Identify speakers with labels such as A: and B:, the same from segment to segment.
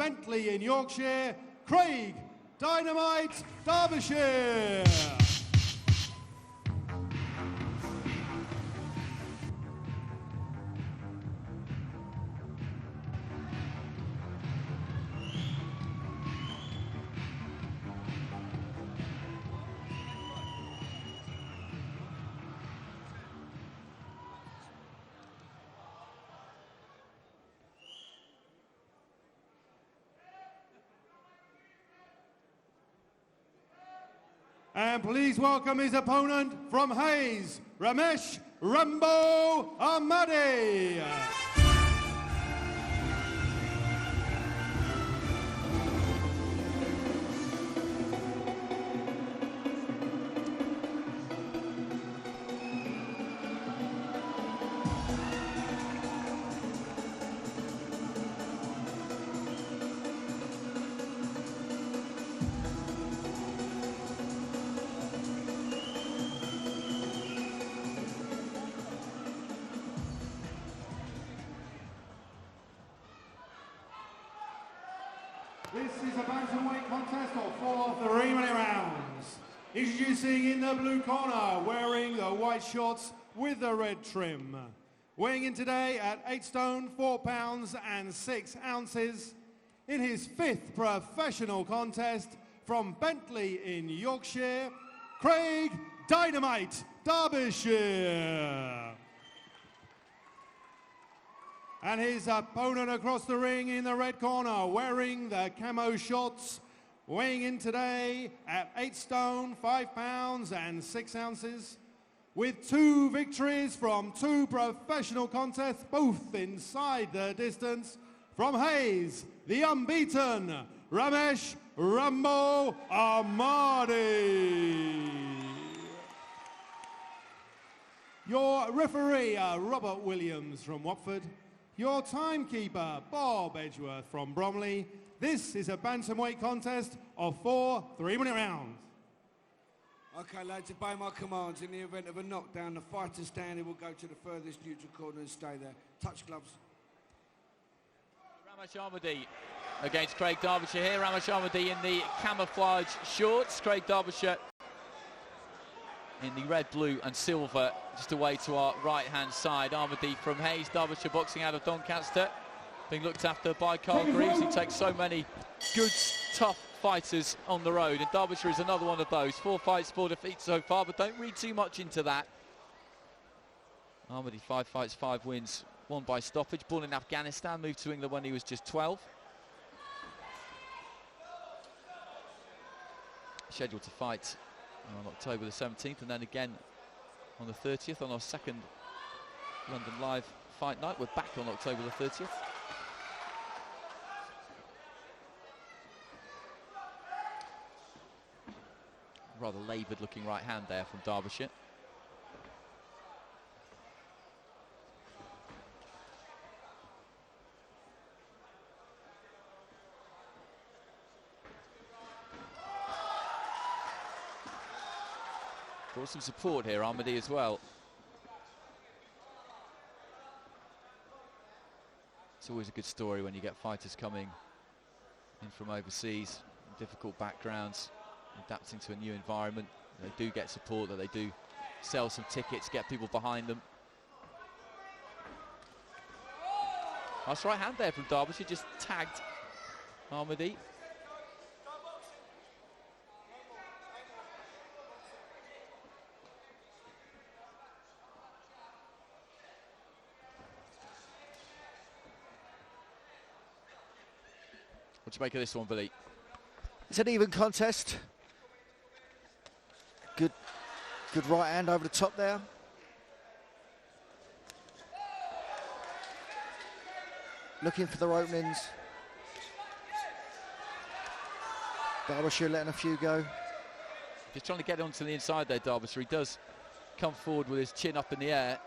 A: Bentley in Yorkshire, Craig Dynamite Derbyshire. And please welcome his opponent from Hayes, Ramesh Ahmadi. This is a bantamweight contest of 4 3-minute rounds. Introducing in the blue corner, wearing the white shorts with the red trim. Weighing in today at 8 stone, 4 pounds and 6 ounces. In his 5th professional contest from Bentley in Yorkshire, Craig Dynamite Derbyshire. And his opponent across the ring in the red corner, wearing the camo shorts, weighing in today at 8 stone, 5 pounds and 6 ounces, with 2 victories from 2 professional contests, both inside the distance, from Hayes, the unbeaten Ramesh Ahmadi. Your referee, Robert Williams from Watford. Your timekeeper, Bob Edgeworth from Bromley. This is a bantamweight contest of 4 3-minute rounds.
B: Okay, lads, obey my commands. In the event of a knockdown, the fighter standing will go to the furthest neutral corner and stay there. Touch gloves.
C: Ramesh Ahmadi against Craig Derbyshire here. Ramesh Ahmadi in the camouflage shorts. Craig Derbyshire in the red, blue and silver, just away to our right-hand side. Ahmadi from Hayes, Derbyshire boxing out of Doncaster, being looked after by Carl Greaves, who takes so many good, tough fighters on the road. And Derbyshire is another one of those. 4 fights, 4 defeats so far, but don't read too much into that. Ahmadi, 5 fights, 5 wins, 1 by stoppage. Born in Afghanistan, moved to England when he was just 12. Scheduled to fight on October the 17th, and then again on the 30th on our second London Live fight night. We're back on October the 30th. Rather laboured looking right hand there from Derbyshire. Brought some support here, Ahmadi as well. It's always a good story when you get fighters coming in from overseas, difficult backgrounds, adapting to a new environment. They do get support, that they do sell some tickets, get people behind them. Nice right hand there from Derbyshire, just tagged Ahmadi. What do you make of this one, Billy?
D: It's an even contest. Good right hand over the top there. Looking for their openings. Derbyshire letting a few go.
C: Just trying to get onto the inside there, Derbyshire. He does come forward with his chin up in the air.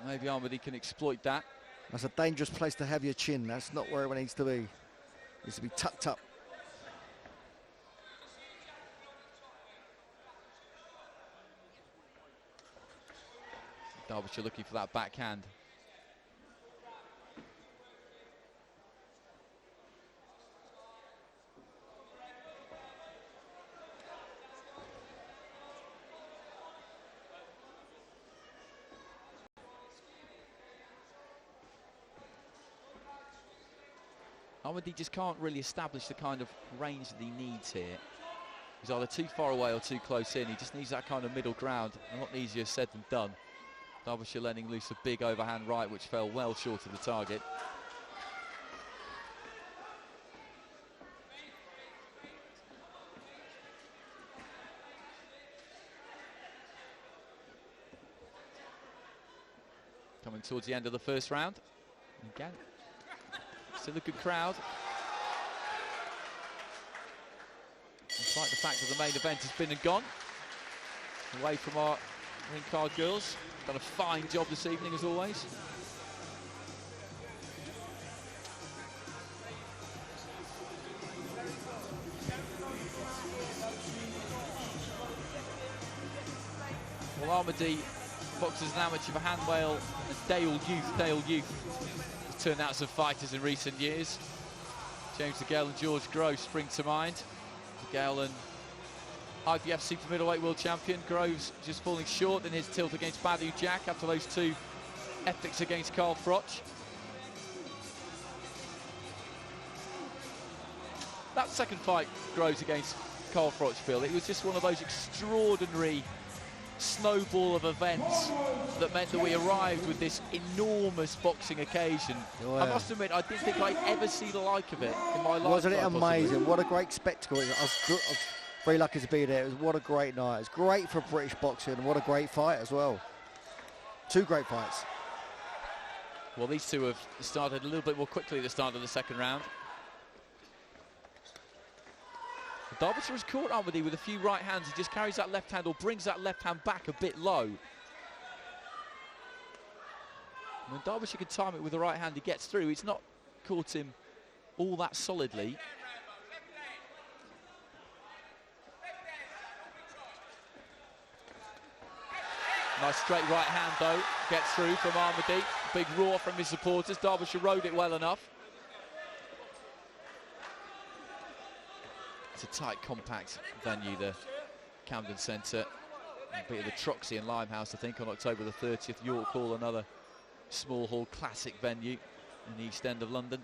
C: Maybe Ahmadi can exploit that.
D: That's a dangerous place to have your chin. That's not where it needs to be. It needs to be tucked up.
C: Derbyshire looking for that backhand. Ahmadi just can't really establish the kind of range that he needs here. He's either too far away or too close in. He just needs that kind of middle ground. A lot easier said than done. Derbyshire letting loose a big overhand right, which fell well short of the target. Coming towards the end of the first round. Again, still a good crowd. Despite the fact that the main event has been and gone. Away from our ring card girls. Done a fine job this evening as always. Well, Ahmadi boxes an amateur for Handwell and Dale Youth has turned out some fighters in recent years. James DeGale and George Grove spring to mind. DeGale and IBF Super Middleweight World Champion. Groves just falling short in his tilt against Badu Jack after those two epics against Carl Froch. That second fight, Groves against Carl Froch, Phil, it was just one of those extraordinary snowball of events that meant that we arrived with this enormous boxing occasion. Oh, yeah. I must admit, I didn't think I'd ever see the like of it in my life.
D: Wasn't it amazing? Possibly. What a great spectacle. I was very lucky to be there. What a great night. It's great for British boxing, and what a great fight as well. Two great fights.
C: Well, these two have started a little bit more quickly at the start of the second round. Derbyshire has caught Ahmadi with a few right hands. He just carries that left hand or brings that left hand back a bit low. When Derbyshire can time it with the right hand, he gets through. It's not caught him all that solidly. Nice straight right hand though, gets through from Ahmadi. Big roar from his supporters. Derbyshire rode it well enough. It's a tight, compact venue, the Camden Centre. A bit of the Troxy and Limehouse, I think, on October the 30th. York Hall, another small hall, classic venue in the East End of London.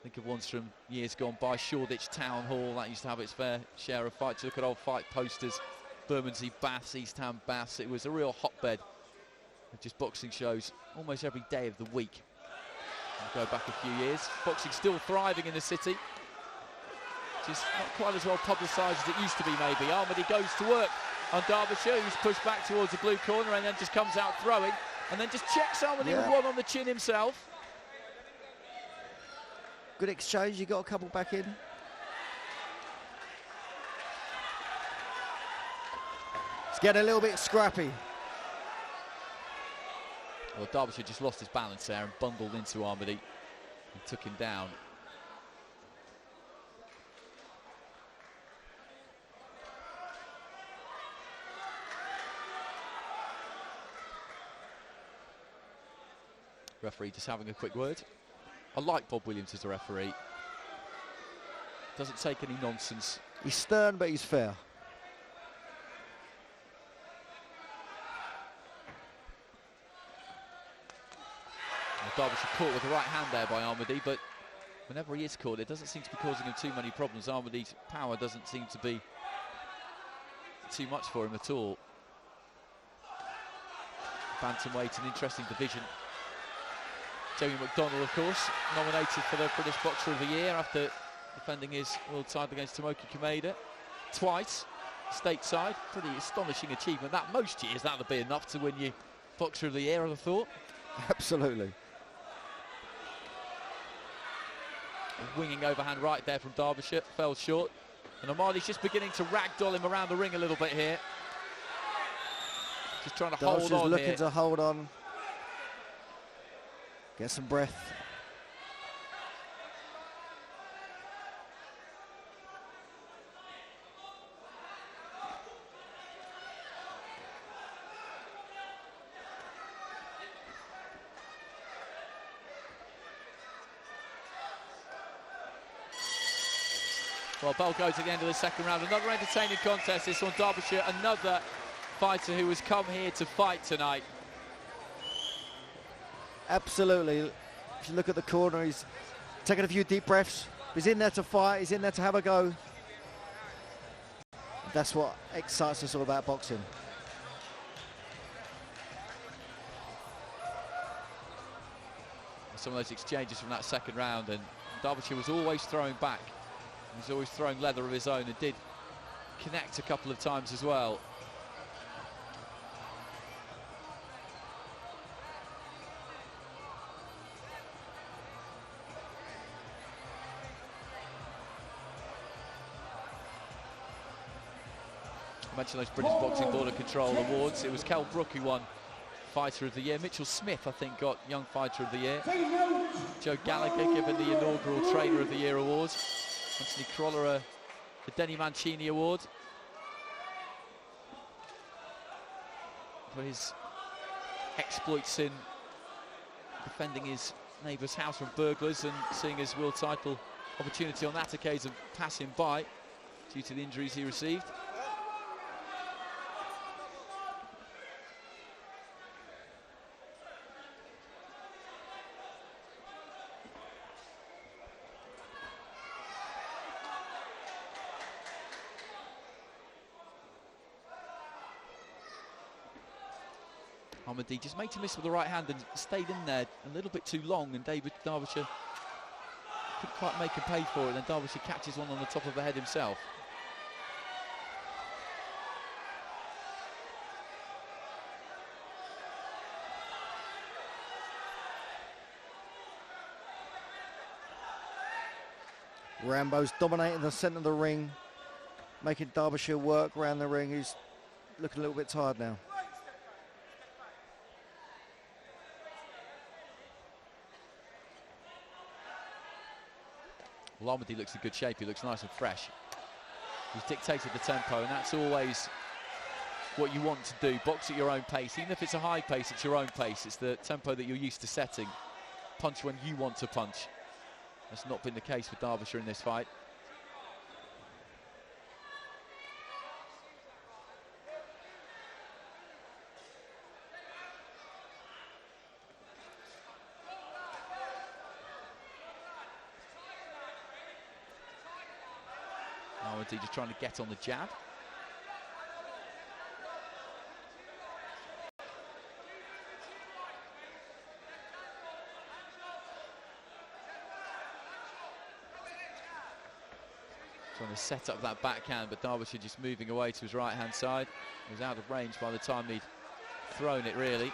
C: Think of ones from years gone by. Shoreditch Town Hall, that used to have its fair share of fights. Look at old fight posters. Bermondsey Baths, East Ham Baths. It was a real hotbed of just boxing shows almost every day of the week. I'll go back a few years. Boxing still thriving in the city. Just not quite as well publicised as it used to be, maybe. Ahmadi goes to work on Derbyshire, who's pushed back towards the blue corner and then just comes out throwing and then just checks Ahmadi with one on the chin himself.
D: Good exchange, you got a couple back in. It's getting a little bit scrappy.
C: Well, Derbyshire just lost his balance there and bundled into Ahmadi and took him down. Referee just having a quick word. I like Bob Williams as a referee. Doesn't take any nonsense.
D: He's stern, but he's fair.
C: Well, Derbyshire caught with the right hand there by Ahmadi, but whenever he is caught, it doesn't seem to be causing him too many problems. Ahmadi's power doesn't seem to be too much for him at all. Bantamweight, an interesting division. Jamie McDonnell, of course, nominated for the British Boxer of the Year after defending his world title against Tomoki Kameda twice, stateside. Pretty astonishing achievement. That most years that would be enough to win you Boxer of the Year, I'd have thought.
D: Absolutely.
C: A winging overhand right there from Derbyshire, fell short. And Ahmadi's just beginning to ragdoll him around the ring a little bit here. Just trying to hold on
D: looking
C: here.
D: To hold on. Get some breath.
C: Well, bell goes at the end of the second round. Another entertaining contest. This one, Derbyshire, another fighter who has come here to fight tonight.
D: Absolutely. If you look at the corner, he's taking a few deep breaths. He's in there to fight, he's in there to have a go. That's what excites us all about boxing.
C: Some of those exchanges from that second round, and Derbyshire was always throwing back. He was always throwing leather of his own and did connect a couple of times as well. I mentioned those British Boxing Board of Control awards. It was Kell Brook who won Fighter of the Year. Mitchell Smith, I think, got Young Fighter of the Year. Joe Gallagher given the inaugural Trainer of the Year award. Anthony Croller the Denny Mancini award for his exploits in defending his neighbour's house from burglars and seeing his world title opportunity on that occasion pass him by due to the injuries he received. Ahmadi just made to miss with the right hand and stayed in there a little bit too long, and Derbyshire couldn't quite make him pay for it, and then Derbyshire catches one on the top of the head himself.
D: Rambo's dominating the centre of the ring, making Derbyshire work around the ring. He's looking a little bit tired now.
C: Well, Ahmadi looks in good shape, he looks nice and fresh. He's dictated the tempo, and that's always what you want to do. Box at your own pace. Even if it's a high pace, it's your own pace. It's the tempo that you're used to setting. Punch when you want to punch. That's not been the case with Derbyshire in this fight. Ahmadi just trying to get on the jab. Trying to set up that backhand, but Derbyshire just moving away to his right-hand side. He was out of range by the time he'd thrown it, really.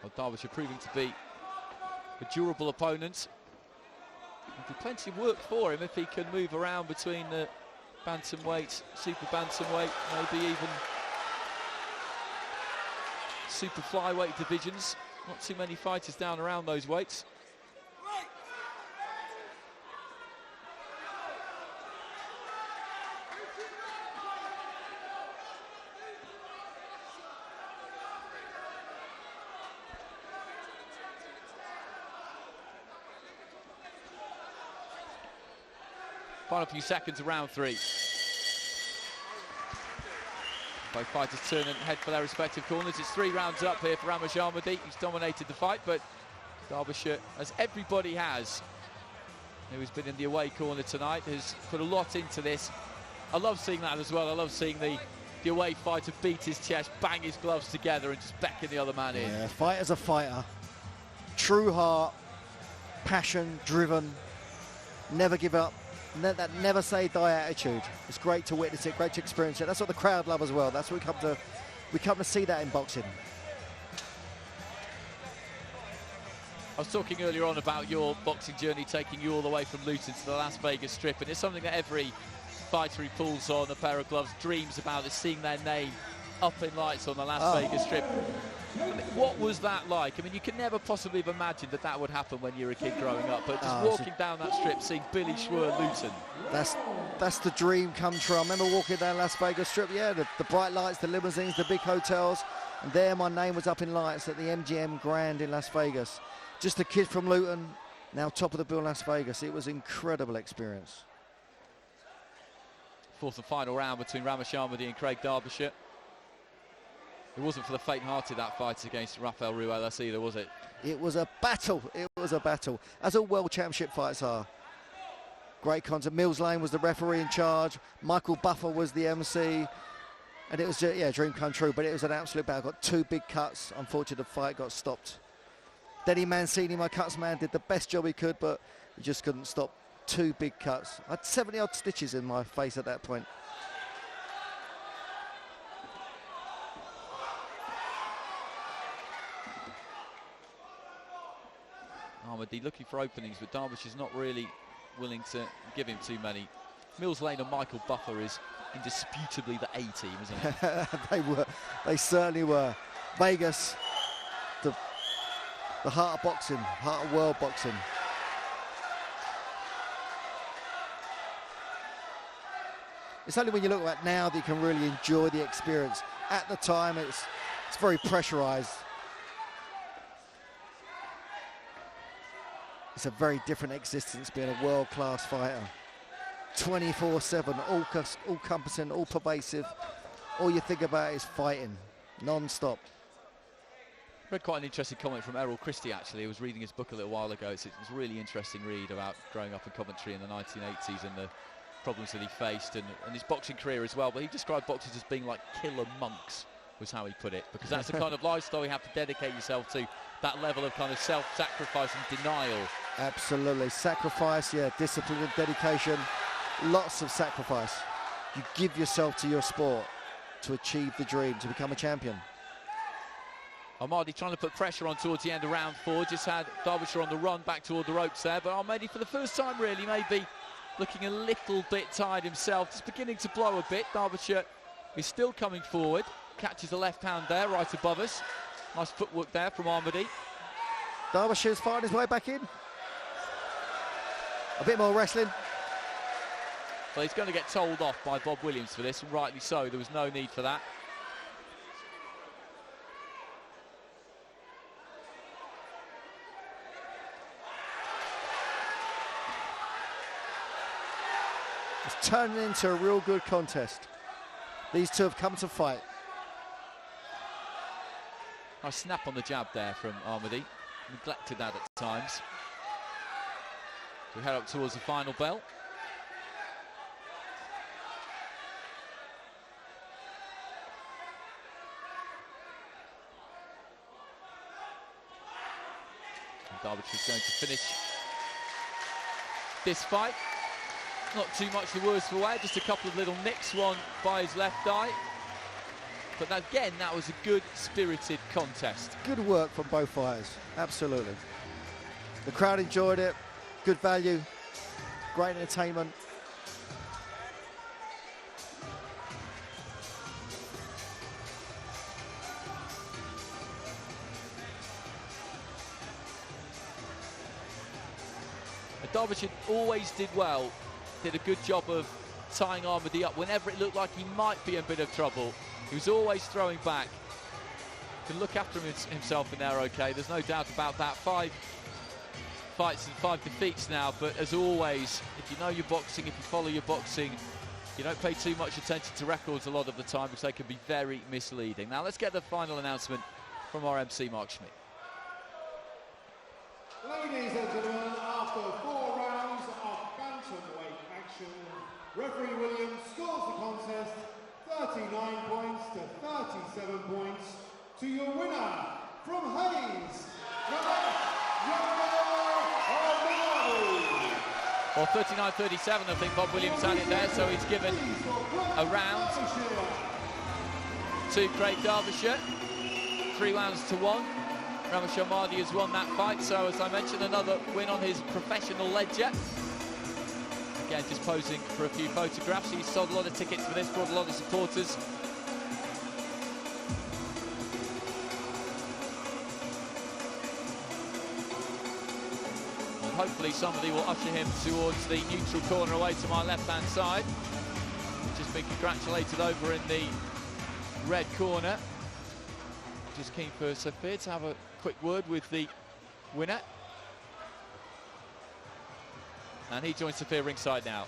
C: Well, Derbyshire proving to be a durable opponent. There'll be plenty of work for him if he can move around between the bantamweight, super bantamweight, maybe even super flyweight divisions. Not too many fighters down around those weights. Final few seconds of round three. Both fighters turn and head for their respective corners. It's 3 rounds up here for Ramesh Ahmadi. He's dominated the fight, but Derbyshire, as everybody has, who has been in the away corner tonight, has put a lot into this. I love seeing that as well. I love seeing the away fighter beat his chest, bang his gloves together and just beckon the other man in.
D: Yeah, fighter's a fighter. True heart, passion, driven, never give up. That never say die attitude. It's great to witness it, great to experience it. That's what the crowd love as well. That's what we come to see that in boxing.
C: I was talking earlier on about your boxing journey taking you all the way from Luton to the Las Vegas Strip, and it's something that every fighter who pulls on a pair of gloves dreams about, is seeing their name up in lights on the Las Vegas Strip. I mean, what was that like? I mean, you could never possibly have imagined that that would happen when you were a kid growing up, but just walking down that strip, seeing Billy Schwer Luton.
D: That's the dream come true. I remember walking down Las Vegas Strip, yeah, the bright lights, the limousines, the big hotels, and there my name was up in lights at the MGM Grand in Las Vegas. Just a kid from Luton, now top of the bill in Las Vegas. It was an incredible experience.
C: fourth and final round between Ramesh Ahmadi and Craig Derbyshire. It wasn't for the faint-hearted, that fight against Rafael Ruelas either, was it?
D: It was a battle. It was a battle, as all World Championship fights are. Great content. Mills Lane was the referee in charge. Michael Buffer was the MC. And it was, yeah, dream come true, but it was an absolute battle. Got 2 big cuts. Unfortunately, the fight got stopped. Denny Mancini, my cuts man, did the best job he could, but he just couldn't stop 2 big cuts. I had 70-odd stitches in my face at that point.
C: Ahmadi looking for openings, but Derbyshire's not really willing to give him too many. Mills Lane and Michael Buffer is indisputably the A-team, isn't it?
D: They were. They certainly were. Vegas, the heart of boxing, heart of world boxing. It's only when you look at it now that you can really enjoy the experience. At the time, it's very pressurized. It's a very different existence being a world-class fighter. 24/7, all-encompassing, all-pervasive. All you think about is fighting, non-stop.
C: Read quite an interesting comment from Errol Christie, actually. I was reading his book a little while ago. It's a really interesting read about growing up in Coventry in the 1980s and the problems that he faced and his boxing career as well. But he described boxers as being like killer monks, was how he put it, because that's the kind of lifestyle you have to dedicate yourself to, that level of kind of self-sacrifice and denial.
D: Absolutely. Sacrifice, yeah, discipline and dedication. Lots of sacrifice. You give yourself to your sport to achieve the dream, to become a champion.
C: Ahmadi trying to put pressure on towards the end of round 4. Just had Derbyshire on the run back toward the ropes there, but Ahmadi for the first time really maybe looking a little bit tired himself. Just beginning to blow a bit. Derbyshire is still coming forward. Catches the left hand there, right above us. Nice footwork there from Ahmadi.
D: Derbyshire's fighting his way back in. A bit more wrestling.
C: Well, he's going to get told off by Bob Williams for this, and rightly so. There was no need for that.
D: It's turning into a real good contest. These two have come to fight.
C: Nice snap on the jab there from Ahmadi. Neglected that at times. We head up towards the final bell. Derbyshire's going to finish this fight. Not too much the worse for wear, just a couple of little nicks, one by his left eye. But again, that was a good spirited contest.
D: Good work from both fighters, absolutely. The crowd enjoyed it, good value, great entertainment.
C: Derbyshire always did well, did a good job of tying Ahmadi up whenever it looked like he might be in a bit of trouble. He was always throwing back. Can look after himself in there okay, there's no doubt about that. 5 fights and 5 defeats now, but as always, if you know your boxing, if you follow your boxing, you don't pay too much attention to records a lot of the time because they can be very misleading. Now let's get the final announcement from our MC, Mark Schmidt.
A: Ladies and gentlemen, after 4 rounds of bantamweight action, referee Williams scores the contest 39 points to 37 points to your winner from Hayes, Ramesh Ahmadi.
C: Well, 39-37, I think Bob Williams had it there, so he's given a round to Craig Derbyshire. 3 rounds to 1. Ramesh Ahmadi has won that fight, so as I mentioned, another win on his professional ledger. Again, just posing for a few photographs. He's sold a lot of tickets for this, brought a lot of supporters. And hopefully somebody will usher him towards the neutral corner away to my left-hand side. Just been congratulated over in the red corner. Just keen for Sophia to have a quick word with the winner. And he joins Sophia ringside now.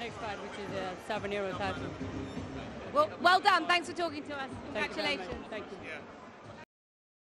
E: next fight, which is a 7-year-old title.
F: Well done. Thanks for talking to us.
E: Thank you very much.
F: Congratulations.
E: Thank you.